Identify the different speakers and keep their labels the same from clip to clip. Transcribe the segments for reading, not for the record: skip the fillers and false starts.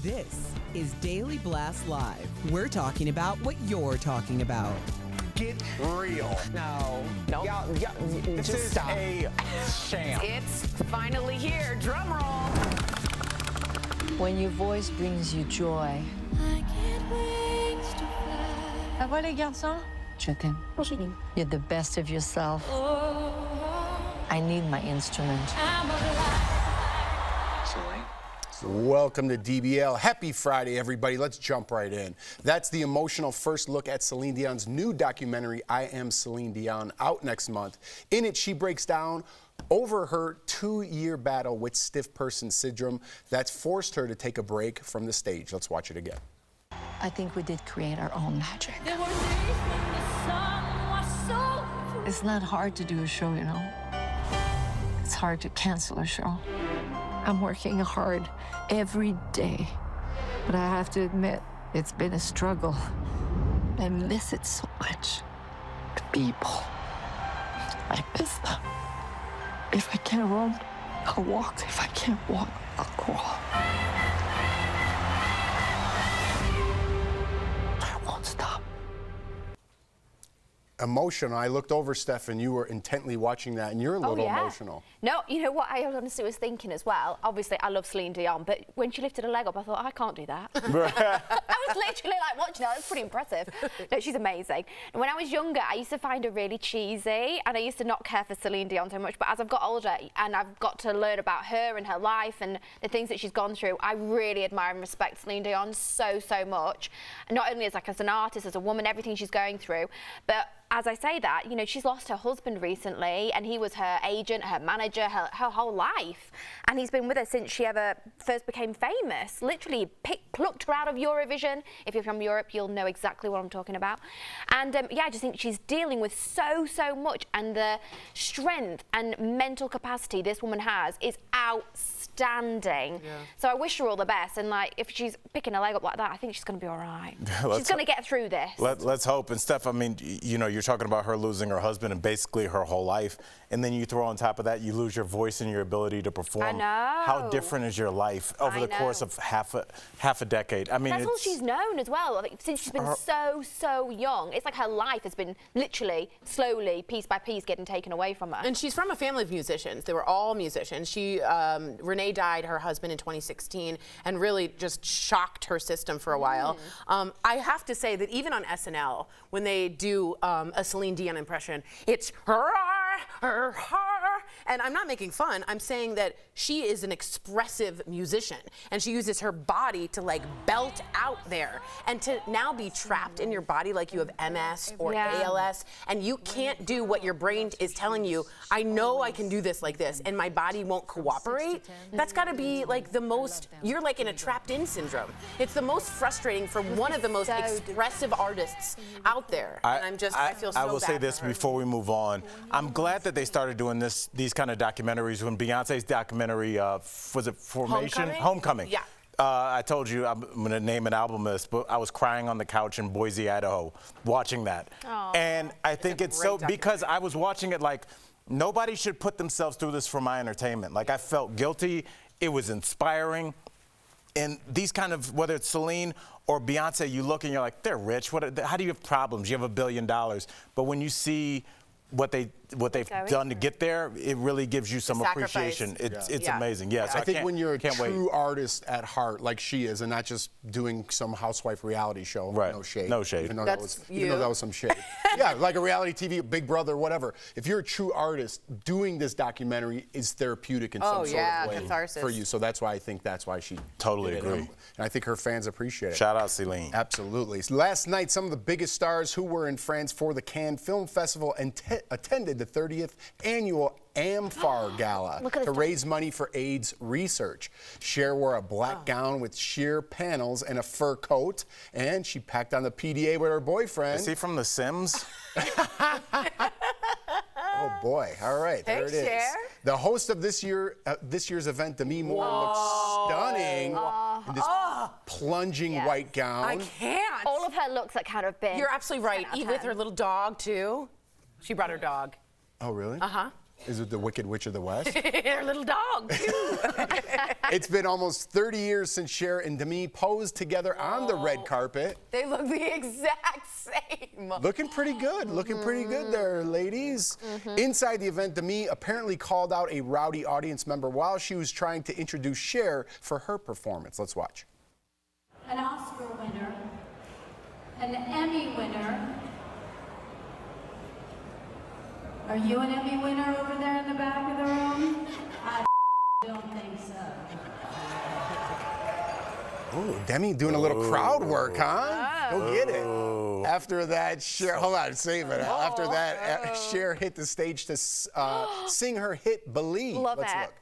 Speaker 1: This is Daily Blast Live. We're talking about what you're talking about.
Speaker 2: Get real.
Speaker 3: No.
Speaker 2: This
Speaker 3: Just
Speaker 2: is
Speaker 3: stop.
Speaker 2: a sham.
Speaker 3: It's finally here. Drum roll.
Speaker 4: When your voice brings you joy. Ça va les garçons? Je t'aime. You're the best of yourself. I need my instrument.
Speaker 5: Welcome to DBL. Happy Friday, everybody. Let's jump right in. That's the emotional first look at Celine Dion's new documentary, I Am Celine Dion, out next month. In it, she breaks down over her 2-year battle with stiff person syndrome that's forced her to take a break from the stage. Let's watch it again.
Speaker 4: I think we did create our own magic. It's not hard to do a show, you know. It's hard to cancel a show. I'm working hard every day, but I have to admit, it's been a struggle. I miss it so much. The people. I miss them. If I can't run, I'll walk. If I can't walk, I'll crawl. I won't stop.
Speaker 5: Emotional. I looked over, Steph, and you were intently watching that, and you're a little emotional.
Speaker 6: No, you know what I honestly was thinking as well? Obviously, I love Celine Dion, but when she lifted her leg up, I thought, I can't do that. I was literally like watching that. That's pretty impressive. No, she's amazing. And when I was younger, I used to find her really cheesy, and I used to not care for Celine Dion so much. But as I've got older and I've got to learn about her and her life and the things that she's gone through, I really admire and respect Celine Dion so much. Not only as an artist, as a woman, everything she's going through, but as I say that, you know, she's lost her husband recently, and he was her agent, her manager, her whole life. And he's been with her since she ever first became famous. Literally plucked her out of Eurovision. If you're from Europe, you'll know exactly what I'm talking about. And yeah, I just think she's dealing with so much, and the strength and mental capacity this woman has is outstanding. Yeah. So I wish her all the best. And like, if she's picking her leg up like that, I think she's going to be all right. She's going to get through this.
Speaker 2: Let's hope. And Steph, I mean, you know, you're talking about her losing her husband and basically her whole life, and then you throw on top of that, you lose your voice and your ability to perform.
Speaker 6: I know.
Speaker 2: How different is your life over the course of half a decade? I mean,
Speaker 6: that's all she's known as well. Like, since she's been so young, it's like her life has been literally slowly, piece by piece, getting taken away from her.
Speaker 3: And she's from a family of musicians. They were all musicians. She, Renee died, her husband, in 2016, and really just shocked her system for a while. I have to say that even on SNL, when they do a Celine Dion impression, it's her, and I'm not making fun. I'm saying that she is an expressive musician, and she uses her body to like belt out there, and to now be trapped in your body like you have MS or ALS, and you can't do what your brain is telling you. I know I can do this like this, and my body won't cooperate. That's got to be like the most. You're like in a trapped-in syndrome. It's the most frustrating for one of the most expressive artists out there. And I feel so bad.
Speaker 2: I will say this before we move on. I'm glad that they started doing these kind of documentaries. When Beyonce's documentary, was it Formation? Homecoming.
Speaker 3: Yeah.
Speaker 2: I told you I'm going to name an album list, but I was crying on the couch in Boise, Idaho, watching that. Aww. And I think it's so, because I was watching it like, nobody should put themselves through this for my entertainment. Like, I felt guilty. It was inspiring. And these kind of, whether it's Celine or Beyonce, you look and you're like, they're rich. How do you have problems? You have $1 billion. But when you see what they've done to get there, it really gives you some appreciation. It's amazing. Yeah. So
Speaker 5: I think when you're a true artist at heart, like she is, and not just doing some housewife reality show, no shade.
Speaker 2: No shade.
Speaker 5: Even though that was some shade. Yeah, like a reality TV, Big Brother, whatever. If you're a true artist, doing this documentary is therapeutic in some sort of way
Speaker 3: catharsis
Speaker 5: for you. So that's why I think that's why she
Speaker 2: totally agree.
Speaker 5: And I think her fans appreciate it.
Speaker 2: Shout out Celine.
Speaker 5: Absolutely. Last night, some of the biggest stars who were in France for the Cannes Film Festival and attended the 30th annual AmFAR Gala to raise money for AIDS research. Cher wore a black gown with sheer panels and a fur coat, and she packed on the PDA with her boyfriend.
Speaker 2: Is he from The Sims?
Speaker 5: Oh boy! All right, there it is.
Speaker 3: Cher.
Speaker 5: The host of this year's event, Demi Moore, looked stunning in this plunging white gown.
Speaker 3: I can't.
Speaker 6: All of her looks that kind of been.
Speaker 3: You're absolutely right. Even with her little dog too. She brought her dog.
Speaker 5: Oh really?
Speaker 3: Uh-huh.
Speaker 5: Is it the Wicked Witch of the West?
Speaker 3: They're little dogs.
Speaker 5: It's been almost 30 years since Cher and Demi posed together on the red carpet.
Speaker 3: They look the exact same.
Speaker 5: Looking pretty good. Looking pretty good there, ladies. Inside the event, Demi apparently called out a rowdy audience member while she was trying to introduce Cher for her performance. Let's watch.
Speaker 7: An Oscar winner, an Emmy winner. Are you an Emmy winner over there in the back of the room? I don't think so.
Speaker 5: Ooh, Demi doing a little crowd work, huh? Go get it. After that, Cher, hold on, save it. After that, Cher hit the stage to sing her hit Believe.
Speaker 6: Love
Speaker 5: Let's
Speaker 6: it.
Speaker 5: look.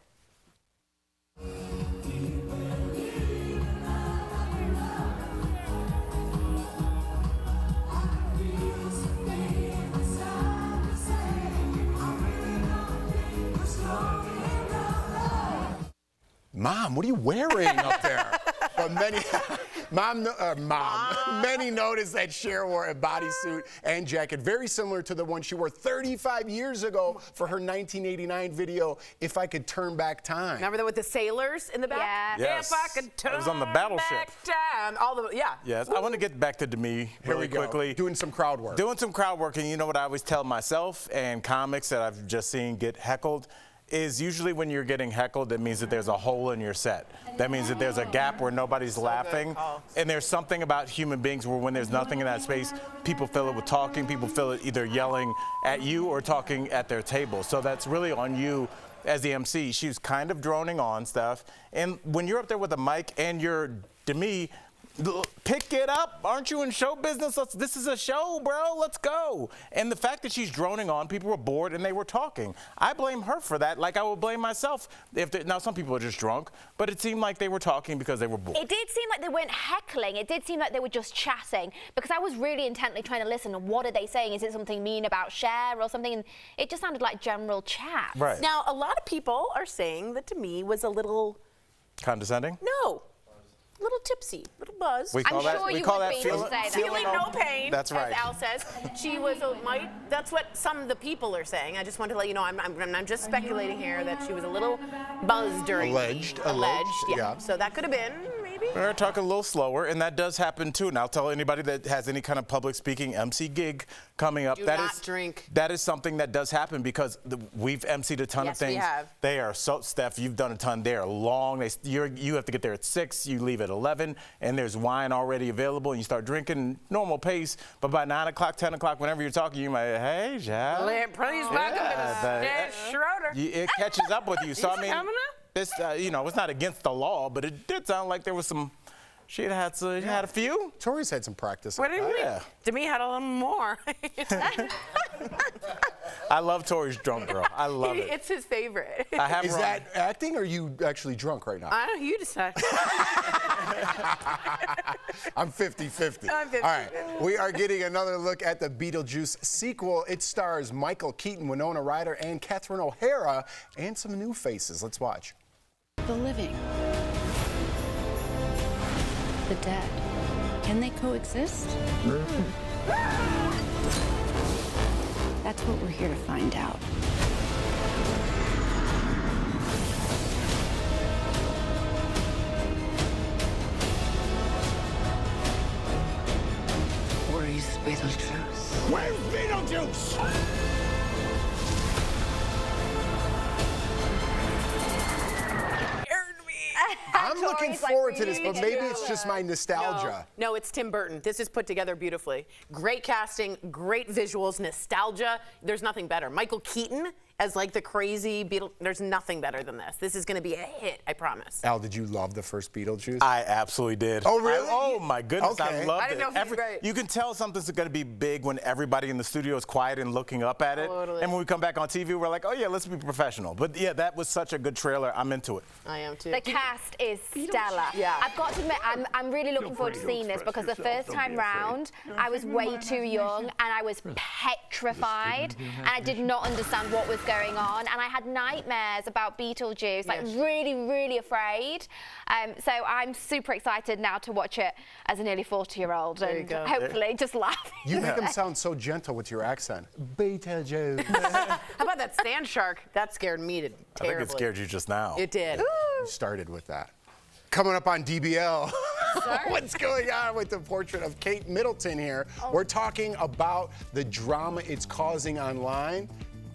Speaker 5: Mom, what are you wearing up there? But many, many noticed that Cher wore a bodysuit and jacket very similar to the one she wore 35 years ago for her 1989 video, If I Could Turn Back Time.
Speaker 3: Remember that with the sailors in the back?
Speaker 6: Yeah.
Speaker 2: Yes.
Speaker 3: If I could turn
Speaker 2: I was on the battleship.
Speaker 3: back time. All the, yeah.
Speaker 2: Yes, I want to get back to Demi
Speaker 5: Here
Speaker 2: really
Speaker 5: we go.
Speaker 2: quickly.
Speaker 5: Doing some crowd work.
Speaker 2: Doing some crowd work, and you know what I always tell myself and comics that I've just seen get heckled is usually when you're getting heckled, that means that there's a hole in your set. That means that there's a gap where nobody's laughing. And there's something about human beings where when there's nothing in that space, people fill it with talking, people fill it either yelling at you or talking at their table. So that's really on you as the MC. She was kind of droning on stuff. And when you're up there with a mic and you're Demi, pick it up. Aren't you in show business? This is a show, bro. Let's go. And the fact that she's droning on, people were bored and they were talking. I blame her for that, like I would blame myself. Now, some people are just drunk, but it seemed like they were talking because they were bored.
Speaker 6: It did seem like they weren't heckling. It did seem like they were just chatting, because I was really intently trying to listen. What are they saying? Is it something mean about Cher or something? And it just sounded like general chat.
Speaker 2: Right.
Speaker 3: Now, a lot of people are saying that Demi was a little,
Speaker 2: Condescending?
Speaker 3: no, a little tipsy, a little buzz.
Speaker 2: We call that,
Speaker 6: sure
Speaker 2: we
Speaker 6: you
Speaker 2: call
Speaker 6: would
Speaker 2: that
Speaker 6: be
Speaker 2: feeling,
Speaker 6: to say that.
Speaker 3: Feeling no pain,
Speaker 2: That's right.
Speaker 3: as Al says. She was that's what some of the people are saying. I just want to let you know, I'm just speculating here that she was a little buzzed during
Speaker 5: Alleged, yeah.
Speaker 3: So that could have been, maybe.
Speaker 2: We're talking a little slower, and that does happen too. And I'll tell anybody that has any kind of public speaking MC gig coming up,
Speaker 3: Do
Speaker 2: that
Speaker 3: not
Speaker 2: is
Speaker 3: drink.
Speaker 2: That is something that does happen because we've MC'd a ton of
Speaker 3: Yes, we
Speaker 2: things.
Speaker 3: have.
Speaker 2: They are so, Steph, you've done a ton. They are long. You have to get there at 6. You leave at 11, and there's wine already available, and you start drinking normal pace. But by 9 o'clock, 10 o'clock, whenever you're talking, you might, hey, Jack.
Speaker 3: Please welcome to Schroeder.
Speaker 2: It catches up with you. So I
Speaker 3: He's
Speaker 2: mean,
Speaker 3: coming up?
Speaker 2: this, it's not against the law, but it did sound like there was some. She had a few.
Speaker 5: Tori's had some practice.
Speaker 3: What do you mean?
Speaker 2: Yeah.
Speaker 3: Demi had a little more.
Speaker 2: I love Tori's drunk girl. I love it.
Speaker 3: It's his favorite.
Speaker 2: I have
Speaker 5: Is
Speaker 2: her on.
Speaker 5: that acting or are you actually drunk right now?
Speaker 3: I don't know, you decide.
Speaker 5: I'm 50-50.
Speaker 3: I'm 50-50.
Speaker 5: All right, we are getting another look at the Beetlejuice sequel. It stars Michael Keaton, Winona Ryder, and Catherine O'Hara, and some new faces. Let's watch.
Speaker 8: The living. The dead. Can they coexist? That's what we're here to find out.
Speaker 9: Where is Beetlejuice?
Speaker 5: Where's Beetlejuice? I'm looking
Speaker 6: Tori's, like,
Speaker 5: forward to this,
Speaker 6: really
Speaker 5: but maybe
Speaker 6: into
Speaker 5: it's just my nostalgia.
Speaker 3: No, it's Tim Burton. This is put together beautifully. Great casting, great visuals, nostalgia. There's nothing better. Michael Keaton as like the crazy Beetle. There's nothing better than this. This is going to be a hit, I promise.
Speaker 5: Al, did you love the first Beetlejuice?
Speaker 2: I absolutely did.
Speaker 5: Oh, really?
Speaker 2: Oh my goodness,
Speaker 5: Okay.
Speaker 2: I loved
Speaker 3: I didn't know
Speaker 2: it.
Speaker 3: if it was great.
Speaker 2: You can tell something's going to be big when everybody in the studio is quiet and looking up at it.
Speaker 3: Totally.
Speaker 2: And when we come back on TV, we're like, oh yeah, let's be professional. But yeah, that was such a good trailer. I'm into it.
Speaker 3: I am too.
Speaker 6: The cast is stellar.
Speaker 3: Yeah.
Speaker 6: I've got to admit, I'm really looking forward to seeing this, because the first time round, I was way too young and I was petrified and I did not understand what was stuff going on, and I had nightmares about Beetlejuice, like really, really afraid. So I'm super excited now to watch it as a nearly 40-year-old and hopefully just laugh.
Speaker 5: You make them sound so gentle with your accent. Beetlejuice.
Speaker 3: How about that sand shark? That scared me terribly.
Speaker 2: I think it scared you just now.
Speaker 3: It did.
Speaker 5: You started with that. Coming up on DBL. What's going on with the portrait of Kate Middleton here? We're talking about the drama it's causing online.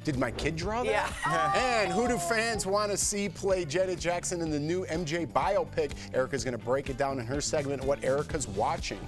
Speaker 5: Did my kid draw that? Yeah. And who do fans want to see play Janet Jackson in the new MJ biopic? Erica's going to break it down in her segment, what Erica's watching.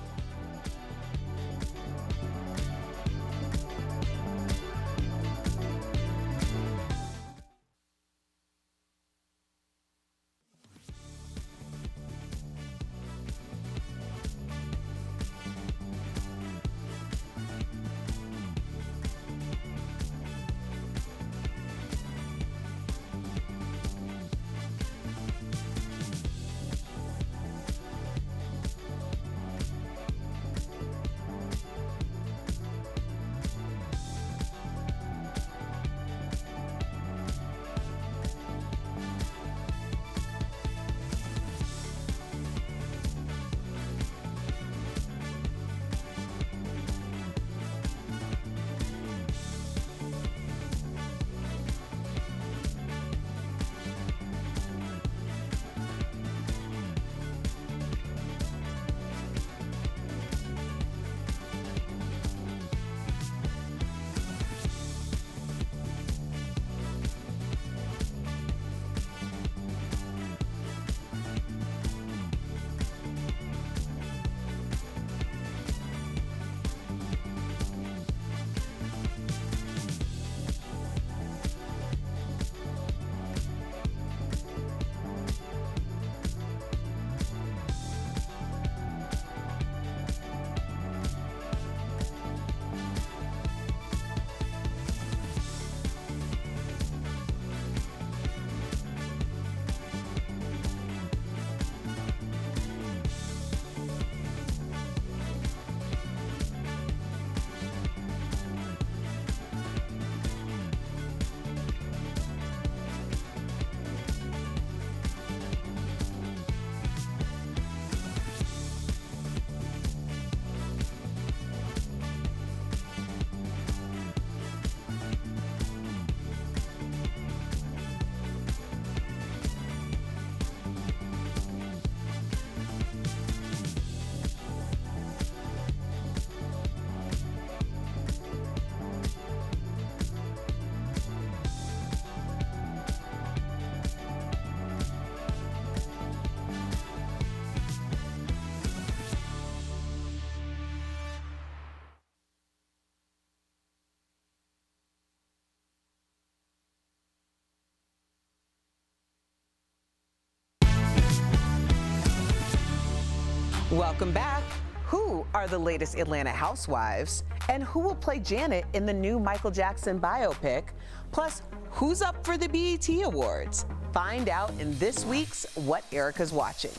Speaker 1: Welcome back. Who are the latest Atlanta housewives? And who will play Janet in the new Michael Jackson biopic? Plus, who's up for the BET Awards? Find out in this week's What Erica's Watching.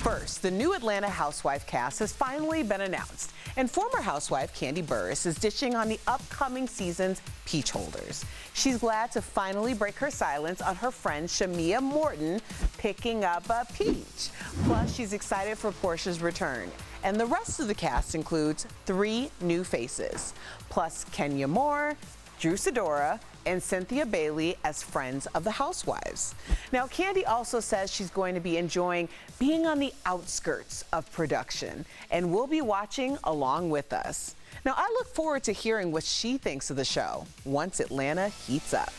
Speaker 1: First, the new Atlanta housewife cast has finally been announced, and former housewife Kandi Burruss is dishing on the upcoming season's peach holders. She's glad to finally break her silence on her friend Shamia Morton picking up a peach. Plus, she's excited for Portia's return. And the rest of the cast includes 3 new faces, plus Kenya Moore, Drew Sidora, and Cynthia Bailey as friends of the housewives. Now, Kandi also says she's going to be enjoying being on the outskirts of production and will be watching along with us. Now, I look forward to hearing what she thinks of the show once Atlanta heats up.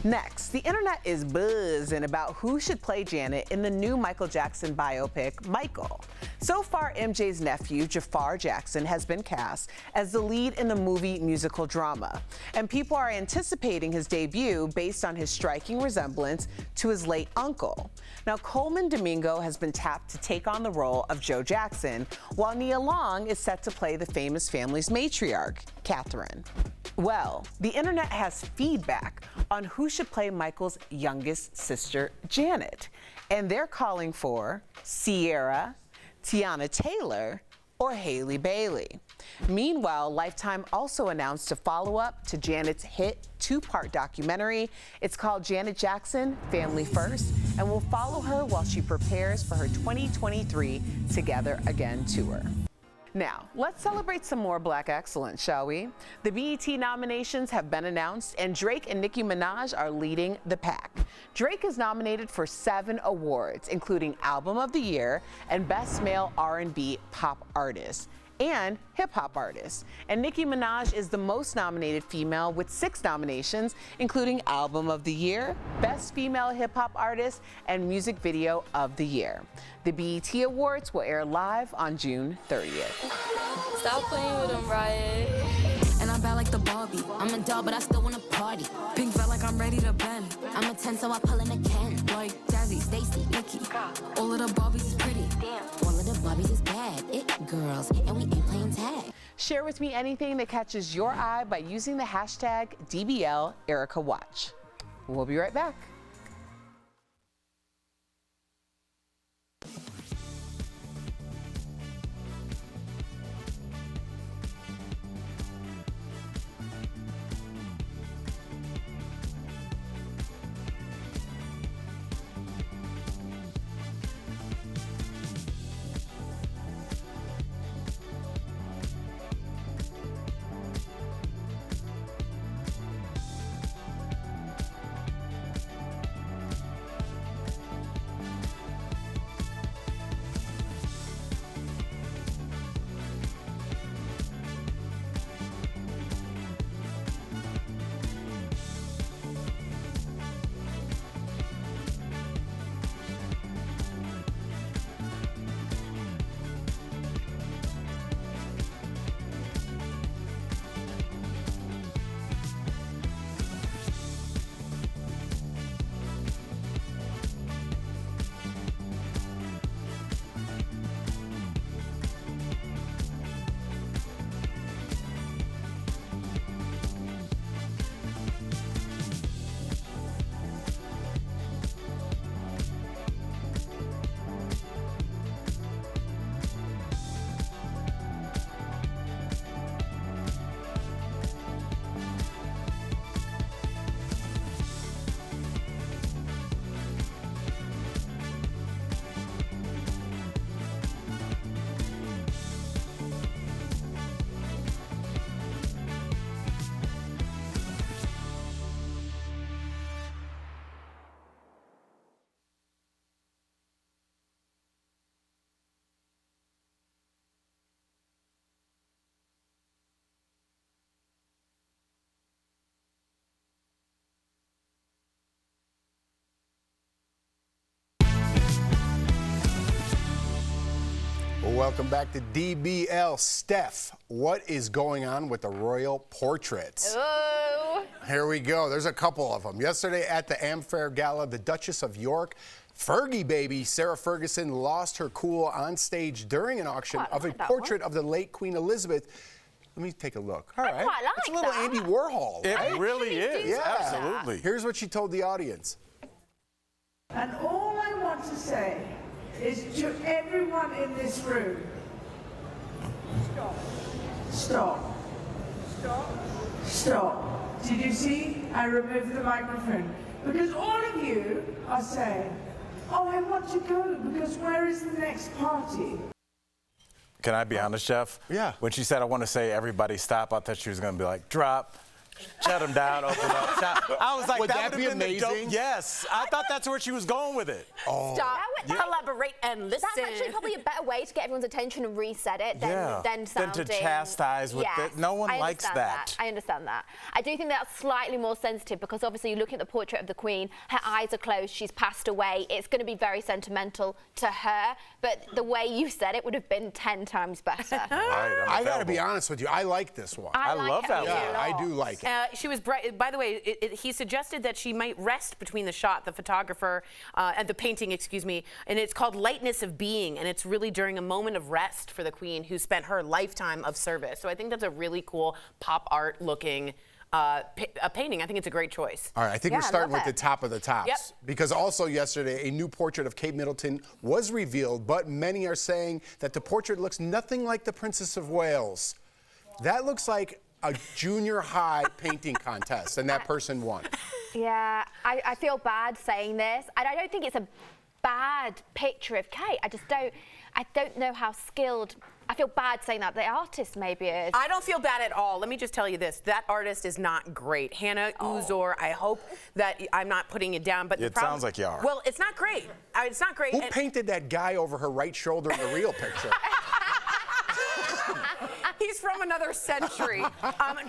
Speaker 1: Next, the internet is buzzing about who should play Janet in the new Michael Jackson biopic, Michael. So far, MJ's nephew, Jafar Jackson, has been cast as the lead in the movie musical drama. And people are anticipating his debut based on his striking resemblance to his late uncle. Now, Coleman Domingo has been tapped to take on the role of Joe Jackson, while Nia Long is set to play the famous family's matriarch, Catherine. Well, the internet has feedback on who should play Michael's youngest sister, Janet. And they're calling for Sierra, Tiana Taylor, or Haley Bailey. Meanwhile, Lifetime also announced a follow-up to Janet's hit two-part documentary. It's called Janet Jackson, Family First, and will follow her while she prepares for her 2023 Together Again tour. Now, let's celebrate some more Black excellence, shall we? The BET nominations have been announced, and Drake and Nicki Minaj are leading the pack. Drake is nominated for 7 awards, including Album of the Year and Best Male R&B Pop Artist and Hip Hop Artist. And Nicki Minaj is the most nominated female with 6 nominations, including Album of the Year, Best Female Hip Hop Artist, and Music Video of the Year. The BET Awards will air live on June 30th.
Speaker 10: Stop playing with them, Riot. And I'm bad like the Barbie. I'm a doll, but I still wanna party. Pink felt like I'm ready to bend. I'm a 10, so I pull in a Ken. Like Jazzy, Stacy, Nikki. All of the Barbies is pretty. All of the Barbies is bad. It girls, and we ain't playing tag.
Speaker 1: Share with me anything that catches your eye by using the hashtag DBLEricaWatch. We'll be right back.
Speaker 5: Welcome back to DBL. Steph, what is going on with the royal portraits?
Speaker 6: Oh.
Speaker 5: Here we go. There's a couple of them. Yesterday at the Amfair Gala, the Duchess of York, Fergie baby, Sarah Ferguson, lost her cool on stage during an auction of a portrait of the late Queen Elizabeth. Let me take a look. All right.
Speaker 6: Quite like
Speaker 5: it's a little
Speaker 6: that.
Speaker 5: Andy Warhol, right?
Speaker 2: It really is.
Speaker 5: Yeah.
Speaker 2: Absolutely.
Speaker 5: Here's what she told the audience.
Speaker 11: And all I want to say is to everyone in this room, stop, stop, stop, stop. Did you see? I removed the microphone. Because all of you are saying, oh, I want to go because where is the next party?
Speaker 2: Can I be honest, Jeff?
Speaker 5: Yeah.
Speaker 2: When she said, I want to say everybody stop, I thought she was going to be like, drop, shut them down, open up, stop. I was like,
Speaker 5: Would that
Speaker 2: would
Speaker 5: be
Speaker 2: have been
Speaker 5: amazing?
Speaker 2: the dope. Yes. I thought that's where she was going with it.
Speaker 5: Oh.
Speaker 3: Stop,
Speaker 6: Yeah.
Speaker 3: collaborate, and listen.
Speaker 6: That's actually probably a better way to get everyone's attention and reset it than sounding.
Speaker 2: Than to chastise with it. No one likes that.
Speaker 6: I understand that. I do think that's slightly more sensitive because obviously you're looking at the portrait of the Queen, her eyes are closed, she's passed away. It's going to be very sentimental to her, but the way you said it would have been 10 times better.
Speaker 2: Right,
Speaker 5: I got to be honest with you. I like this one.
Speaker 2: I love that one.
Speaker 5: Yeah, I do like it.
Speaker 3: She was bright. By the way, he suggested that she might rest between the shot, the photographer, and the painting, excuse me, and it's called Lightness of Being, and it's really during a moment of rest for the Queen who spent her lifetime of service. So I think that's a really cool pop art looking a painting. I think it's a great choice.
Speaker 5: All right, I think we're starting with the top of the tops. Because also yesterday, a new portrait of Kate Middleton was revealed, but many are saying that the portrait looks nothing like the Princess of Wales. That looks like a junior high painting contest, and that person won.
Speaker 6: Yeah, I feel bad saying this. And I don't think it's a bad picture of Kate. I don't know how skilled. I feel bad saying that. The artist maybe is.
Speaker 3: I don't feel bad at all. Let me just tell you this. That artist is not great. Hannah Uzor, I hope that I'm not putting it down, but
Speaker 2: it sounds like you are.
Speaker 3: Well, it's not great. It's not great.
Speaker 5: Who painted that guy over her right shoulder in the real picture?
Speaker 3: He's from another century.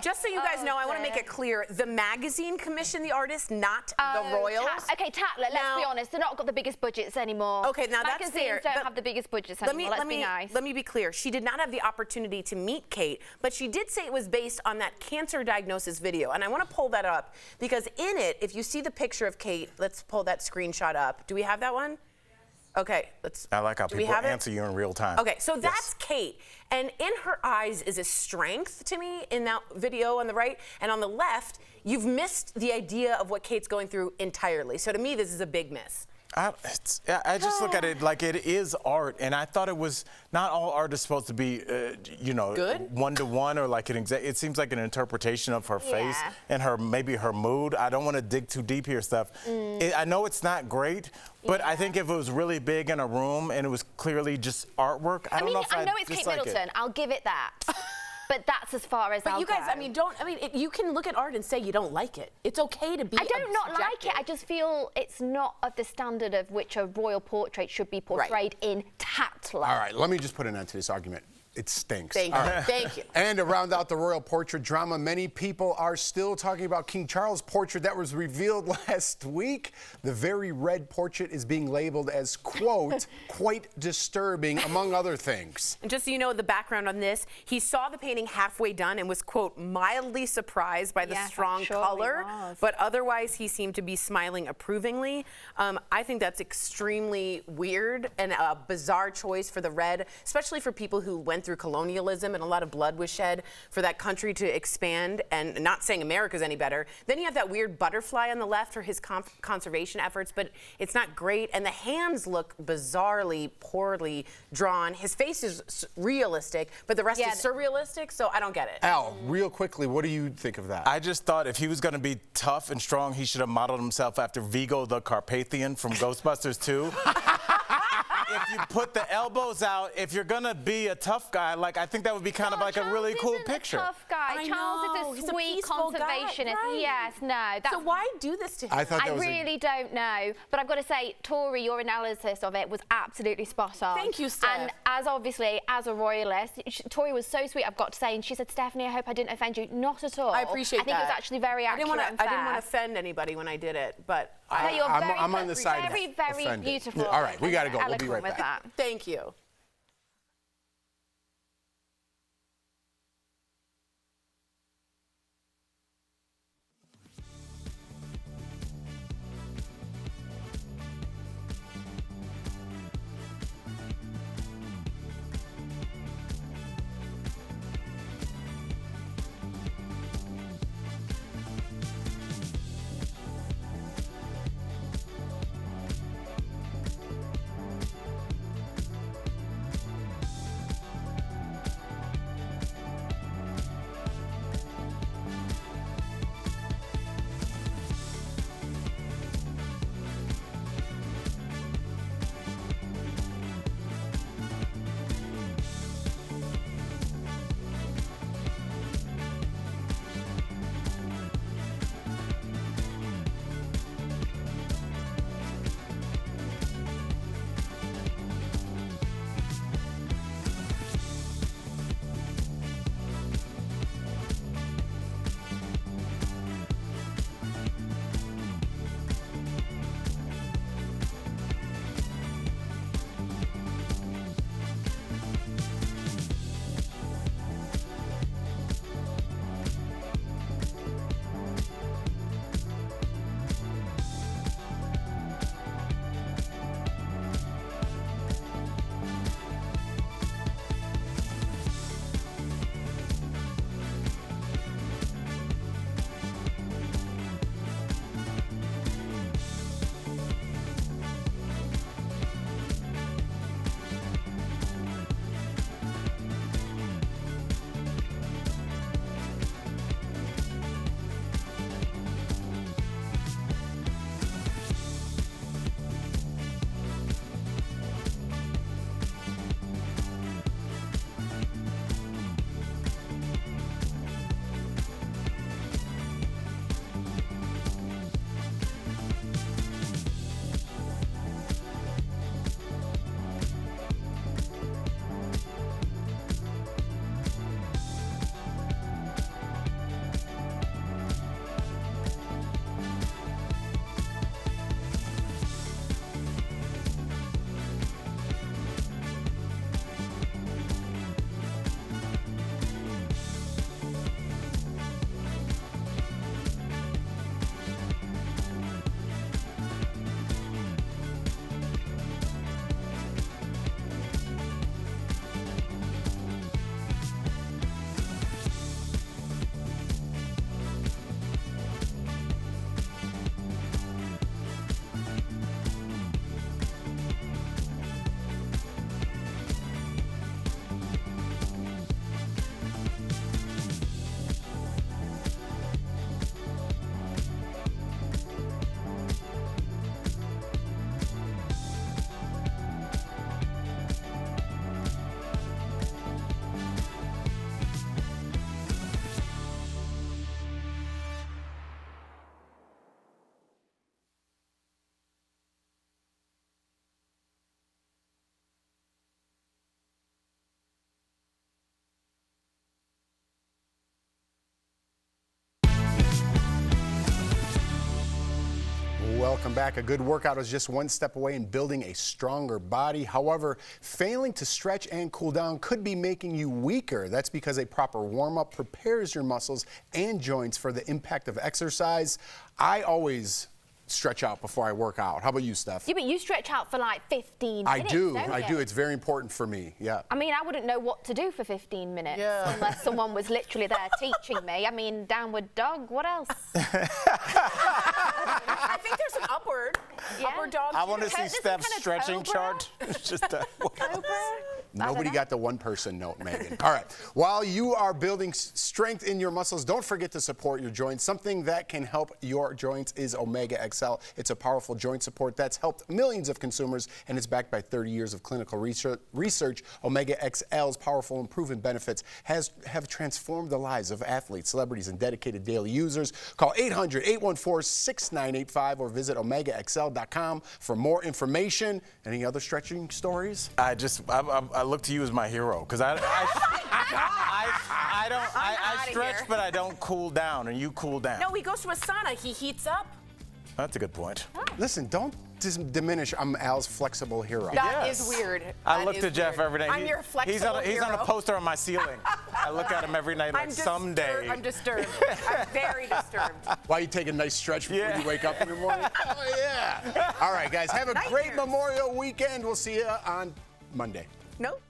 Speaker 3: Just so you guys know, I want to make it clear, the magazine commissioned the artist, not the royals.
Speaker 6: Okay, Tatler, let's be honest, they're not got the biggest budgets anymore.
Speaker 3: Okay, now that's fair.
Speaker 6: Magazines don't have the biggest budgets anymore, let's be nice.
Speaker 3: Let me be clear. She did not have the opportunity to meet Kate, but she did say it was based on that cancer diagnosis video. And I want to pull that up because in it, if you see the picture of Kate, let's pull that screenshot up. Do we have that one? Okay,
Speaker 2: I like how people answer you in real time.
Speaker 3: Okay, so that's Kate. And in her eyes is a strength to me in that video on the right. And on the left, you've missed the idea of what Kate's going through entirely. So to me, this is a big miss.
Speaker 2: I just look at it like it is art, and I thought it was not all art is supposed to be,
Speaker 3: good,
Speaker 2: one-to-one or like it seems like an interpretation of her face and maybe her mood. I don't want to dig too deep here, Steph. I know it's not great, but I think if it was really big in a room and it was clearly just artwork, I don't know if
Speaker 6: I know it's Kate Middleton. I'll give it that. But that's as far as I'll
Speaker 3: you guys,
Speaker 6: go.
Speaker 3: you can look at art and say you don't like it. It's okay to be
Speaker 6: I don't not like it. I just feel it's not of the standard of which a royal portrait should be portrayed in Tatler.
Speaker 5: All right, let me just put an end to this argument. It stinks.
Speaker 3: Thank you. Thank you.
Speaker 5: And to round out the royal portrait drama, many people are still talking about King Charles' portrait that was revealed last week. The very red portrait is being labeled as, quote, quite disturbing, among other things.
Speaker 3: And just so you know the background on this, he saw the painting halfway done and was, quote, mildly surprised by the strong color, but otherwise he seemed to be smiling approvingly. I think that's extremely weird and a bizarre choice for the red, especially for people who went through colonialism and a lot of blood was shed for that country to expand, and not saying America's any better. Then you have that weird butterfly on the left for his conservation efforts, but it's not great. And the hands look bizarrely poorly drawn. His face is realistic, but the rest is surrealistic, so I don't get it.
Speaker 5: Al, real quickly, what do you think of that?
Speaker 2: I just thought if he was going to be tough and strong, he should have modeled himself after Vigo the Carpathian from Ghostbusters 2. If you put the elbows out, if you're gonna be a tough guy, like I think that would be kind of like
Speaker 6: Charles
Speaker 2: a really cool
Speaker 6: isn't
Speaker 2: picture.
Speaker 6: A tough guy. Charles is a sweet conservationist. Yes, no.
Speaker 3: So why do this to him?
Speaker 6: I really don't know. But I've got to say, Tori, your analysis of it was absolutely spot on.
Speaker 3: Thank you, Steph.
Speaker 6: And as obviously, as a royalist, Tori was so sweet, I've got to say, and she said, Stephanie, I hope I didn't offend you. Not at all.
Speaker 3: I appreciate that.
Speaker 6: I think it was actually very accurate and fair.
Speaker 3: I didn't want to offend anybody when I did it, but
Speaker 5: I'm on the side of
Speaker 6: very, very beautiful.
Speaker 5: All right, we got to go. We'll be right back.
Speaker 6: That.
Speaker 3: Thank you.
Speaker 5: Welcome back. A good workout is just one step away in building a stronger body. However, failing to stretch and cool down could be making you weaker. That's because a proper warm-up prepares your muscles and joints for the impact of exercise. I always stretch out before I work out. How about you, Steph?
Speaker 6: Yeah, but you stretch out for like 15 minutes.
Speaker 5: I do.
Speaker 6: Don't you?
Speaker 5: It's very important for me. Yeah.
Speaker 6: I mean, I wouldn't know what to do for 15 minutes unless someone was literally there teaching me. I mean, downward dog, what else?
Speaker 3: I think there's an upward dog.
Speaker 2: I want to see Steph's stretching chart.
Speaker 5: Nobody got the one-person note, Megan. All right. While you are building strength in your muscles, don't forget to support your joints. Something that can help your joints is Omega XL. It's a powerful joint support that's helped millions of consumers, and it's backed by 30 years of clinical research. Omega XL's powerful and proven benefits have transformed the lives of athletes, celebrities, and dedicated daily users. Call 800-814-6985 or visit OmegaXL.com for more information. Any other stretching stories?
Speaker 2: I look to you as my hero because I stretch, but I don't cool down, and you cool down.
Speaker 3: No, he goes to a sauna. He heats up.
Speaker 2: That's a good point.
Speaker 5: Listen, don't diminish Al's flexible hero.
Speaker 3: That is weird.
Speaker 2: I look to Jeff every day.
Speaker 3: I'm your flexible
Speaker 2: He's on a poster on my ceiling. I look at him every night like someday.
Speaker 3: I'm disturbed. I'm very disturbed.
Speaker 5: While you take a nice stretch before you wake up in the morning? Oh, yeah. All right, guys, have a great Memorial weekend. We'll see you on Monday.
Speaker 3: Nope.